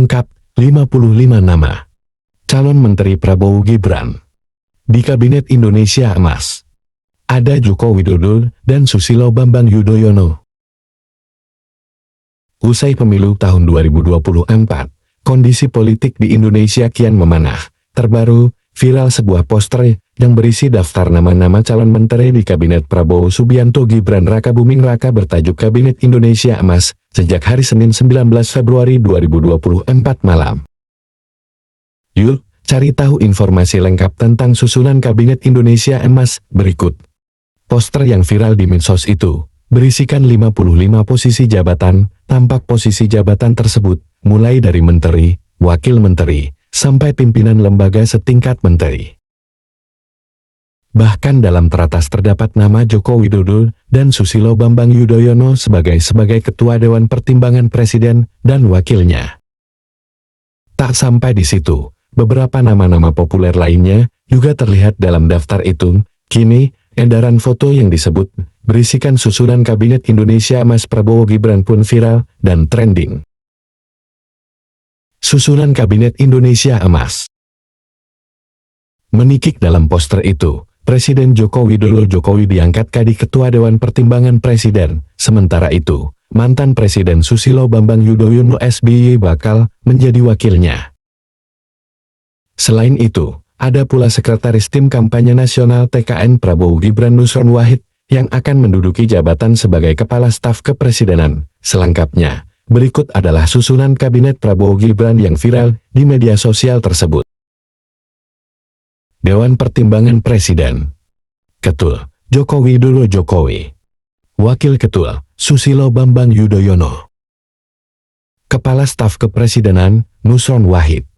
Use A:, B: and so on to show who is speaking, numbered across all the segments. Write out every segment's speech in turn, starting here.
A: Lengkap, 55 nama. Calon Menteri Prabowo Gibran. Di Kabinet Indonesia Emas. Ada Joko Widodo dan Susilo Bambang Yudhoyono. Usai pemilu tahun 2024, kondisi politik di Indonesia kian memanah. Terbaru, viral sebuah poster yang berisi daftar nama-nama calon menteri di Kabinet Prabowo Subianto Gibran Rakabuming Raka bertajuk Kabinet Indonesia Emas sejak hari Senin 19 Februari 2024 malam. Yuk, cari tahu informasi lengkap tentang susunan Kabinet Indonesia Emas berikut. Poster yang viral di medsos itu berisikan 55 posisi jabatan. Tampak posisi jabatan tersebut mulai dari menteri, wakil menteri, sampai pimpinan lembaga setingkat menteri. Bahkan dalam teratas terdapat nama Joko Widodo dan Susilo Bambang Yudhoyono sebagai Ketua Dewan Pertimbangan Presiden dan wakilnya. Tak sampai di situ, beberapa nama-nama populer lainnya juga terlihat dalam daftar itu. Kini, edaran foto yang disebut berisikan susunan Kabinet Indonesia Emas Prabowo Gibran pun viral dan trending. Susunan Kabinet Indonesia Emas. Menikik dalam poster itu, Presiden Joko Widodo diangkat jadi Ketua Dewan Pertimbangan Presiden. Sementara itu, mantan Presiden Susilo Bambang Yudhoyono SBY bakal menjadi wakilnya. Selain itu, ada pula Sekretaris Tim Kampanye Nasional TKN Prabowo Gibran Nusron Wahid yang akan menduduki jabatan sebagai Kepala Staf Kepresidenan. Selengkapnya, berikut adalah susunan Kabinet Prabowo Gibran yang viral di media sosial tersebut. Dewan Pertimbangan Presiden. Ketua, Joko Widodo Jokowi. Wakil Ketua, Susilo Bambang Yudhoyono. Kepala Staf Kepresidenan, Nusron Wahid.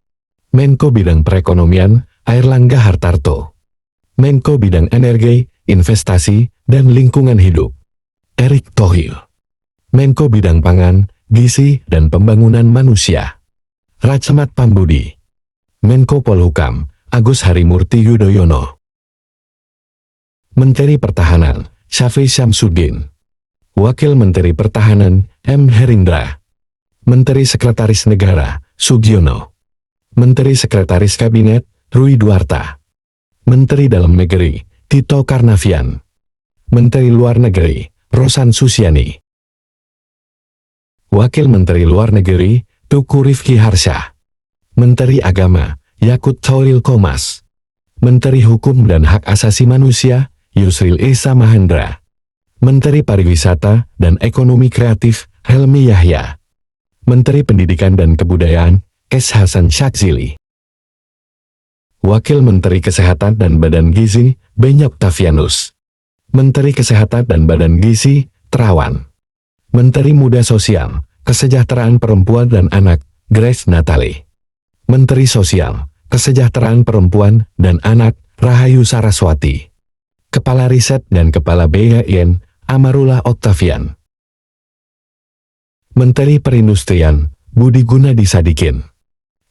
A: Menko Bidang Perekonomian, Airlangga Hartarto. Menko Bidang Energi, Investasi, dan Lingkungan Hidup, Erick Thohir. Menko Bidang Pangan, Gizi, dan Pembangunan Manusia, Ratchabut Pambudi. Menko Polhukam, Agus Harimurti Yudhoyono. Menteri Pertahanan, Syafri Syamsuddin. Wakil Menteri Pertahanan, M. Herindra. Menteri Sekretaris Negara, Sugiono. Menteri Sekretaris Kabinet, Rui Duarta. Menteri Dalam Negeri, Tito Karnavian. Menteri Luar Negeri, Rosan Susiani. Wakil Menteri Luar Negeri, Tuku Rifki Harsha. Menteri Agama, Yakut Chauril Qomas. Menteri Hukum dan Hak Asasi Manusia, Yusril Esa Mahendra. Menteri Pariwisata dan Ekonomi Kreatif, Helmi Yahya. Menteri Pendidikan dan Kebudayaan, S. Hasan Syadzili. Wakil Menteri Kesehatan dan Badan Gizi, Beni Oktavianus. Menteri Kesehatan dan Badan Gizi, Terawan. Menteri Muda Sosial, Kesejahteraan Perempuan dan Anak, Grace Natali. Menteri Sosial, Kesejahteraan Perempuan dan Anak, Rahayu Saraswati. Kepala Riset dan Kepala BKN, Amarullah Oktavian. Menteri Perindustrian, Budi Gunadi Sadikin.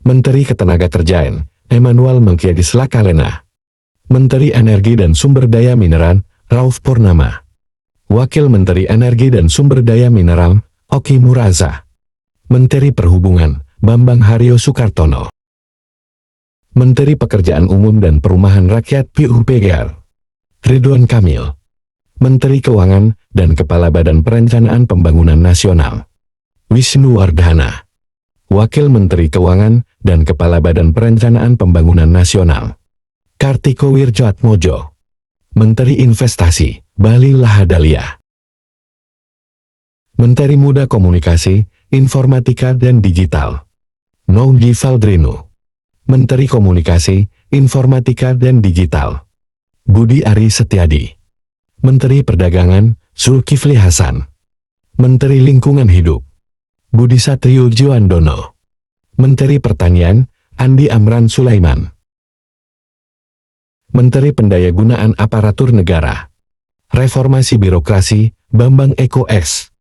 A: Menteri Ketenagakerjaan, Emmanuel Mengkiadis Lakalena. Menteri Energi dan Sumber Daya Mineral, Rauf Purnama. Wakil Menteri Energi dan Sumber Daya Mineral, Oki Muraza. Menteri Perhubungan, Bambang Haryo Soekartono. Menteri Pekerjaan Umum dan Perumahan Rakyat PUPR, Ridwan Kamil. Menteri Keuangan dan Kepala Badan Perencanaan Pembangunan Nasional, Wisnu Wardana. Wakil Menteri Keuangan dan Kepala Badan Perencanaan Pembangunan Nasional, Kartiko Wirjoatmojo. Menteri Investasi, Bali Lahadalia. Menteri Muda Komunikasi, Informatika dan Digital, Nogi Valdrino. Menteri Komunikasi, Informatika dan Digital, Budi Ari Setiadi. Menteri Perdagangan, Zulkifli Hasan. Menteri Lingkungan Hidup, Budi Satrio Djoandono. Menteri Pertanian, Andi Amran Sulaiman. Menteri Pendayagunaan Aparatur Negara, Reformasi Birokrasi, Bambang Eko S.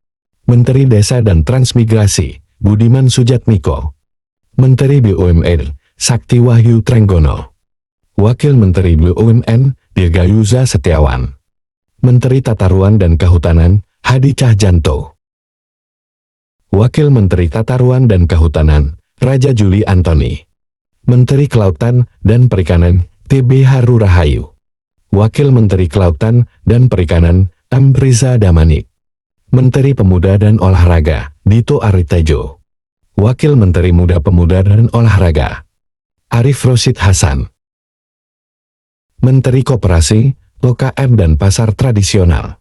A: Menteri Desa dan Transmigrasi, Budiman Sujatmiko. Menteri BUMN, Sakti Wahyu Trenggono. Wakil Menteri BUMN, Dirgayuza Setiawan. Menteri Tata Ruang dan Kehutanan, Hadi Cahjanto. Wakil Menteri Tata Ruang dan Kehutanan, Raja Juli Antoni. Menteri Kelautan dan Perikanan, TB Haru Rahayu. Wakil Menteri Kelautan dan Perikanan, Amriza Damanik. Menteri Pemuda dan Olahraga, Dito Aritejo. Wakil Menteri Muda Pemuda dan Olahraga, Arif Rosyid Hasan. Menteri Koperasi, UKM dan Pasar Tradisional,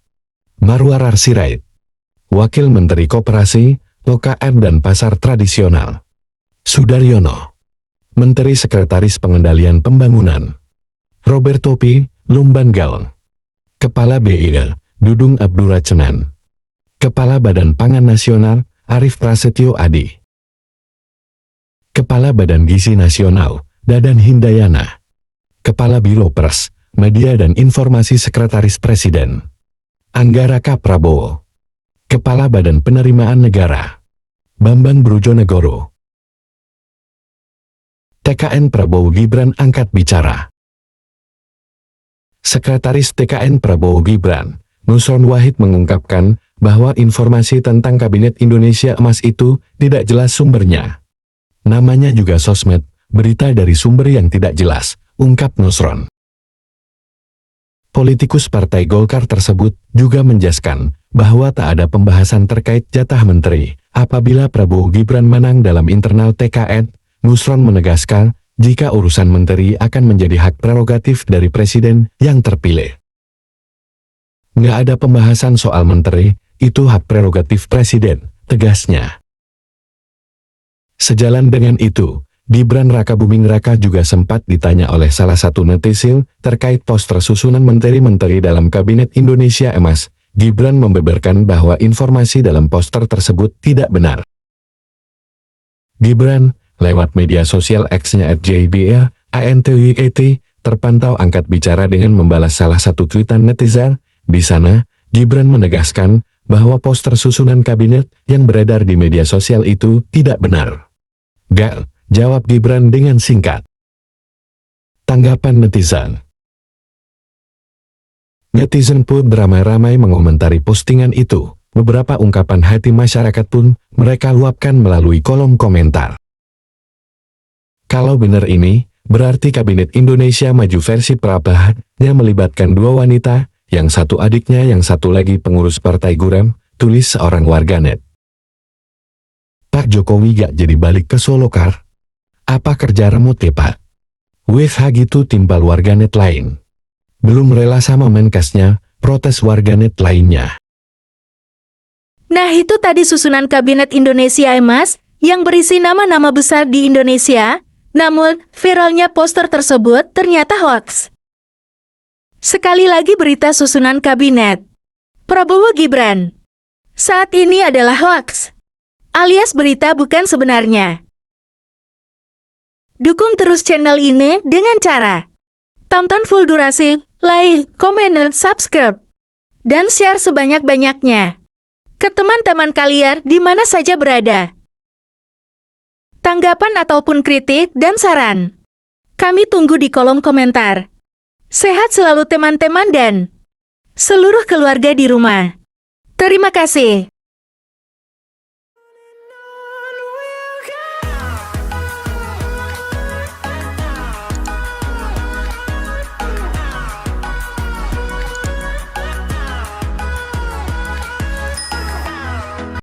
A: Marwar Sirait. Wakil Menteri Koperasi, UKM dan Pasar Tradisional, Sudaryono. Menteri Sekretaris Pengendalian Pembangunan, Roberto P. Lumbanggal. Kepala BIA, Dudung Abdurrahman. Kepala Badan Pangan Nasional, Arif Prasetyo Adi. Kepala Badan Gizi Nasional, Dadan Hindayana. Kepala Biro Pers, Media dan Informasi Sekretaris Presiden, Anggaraka Prabowo. Kepala Badan Penerimaan Negara, Bambang Brojonegoro. TKN Prabowo Gibran angkat bicara. Sekretaris TKN Prabowo Gibran, Nusron Wahid mengungkapkan bahwa informasi tentang Kabinet Indonesia Emas itu tidak jelas sumbernya. Namanya juga sosmed, berita dari sumber yang tidak jelas, ungkap Nusron. Politikus Partai Golkar tersebut juga menjelaskan bahwa tak ada pembahasan terkait jatah menteri apabila Prabowo Gibran menang dalam internal TKN. Nusron menegaskan jika urusan menteri akan menjadi hak prerogatif dari presiden yang terpilih. Nggak ada pembahasan soal menteri, itu hak prerogatif presiden, tegasnya. Sejalan dengan itu, Gibran Rakabuming Raka juga sempat ditanya oleh salah satu netizen terkait poster susunan menteri-menteri dalam Kabinet Indonesia Emas. Gibran membeberkan bahwa informasi dalam poster tersebut tidak benar. Gibran, lewat media sosial X-nya @JBA_ANTYET, terpantau angkat bicara dengan membalas salah satu tweetan netizen. Di sana, Gibran menegaskan bahwa poster susunan kabinet yang beredar di media sosial itu tidak benar. Gak, jawab Gibran dengan singkat. Tanggapan netizen. Netizen pun beramai-ramai mengomentari postingan itu. Beberapa ungkapan hati masyarakat pun mereka luapkan melalui kolom komentar. Kalau benar ini, berarti Kabinet Indonesia Maju versi Prabowo yang melibatkan dua wanita, yang satu adiknya yang satu lagi pengurus Partai Guram, tulis seorang warganet. Pak Jokowi gak jadi balik ke Solo kar? Apa kerja remote ya Pak? WH gitu timbal warganet lain. Belum rela sama Menkesnya, protes warganet lainnya.
B: Nah itu tadi susunan Kabinet Indonesia Emas, yang berisi nama-nama besar di Indonesia, namun viralnya poster tersebut ternyata hoaks. Sekali lagi berita susunan Kabinet Prabowo Gibran saat ini adalah hoaks, alias berita bukan sebenarnya. Dukung terus channel ini dengan cara tonton full durasi, like, komen, dan subscribe, dan share sebanyak-banyaknya ke teman-teman kalian di mana saja berada. Tanggapan ataupun kritik dan saran, kami tunggu di kolom komentar. Sehat selalu teman-teman dan seluruh keluarga di rumah. Terima kasih.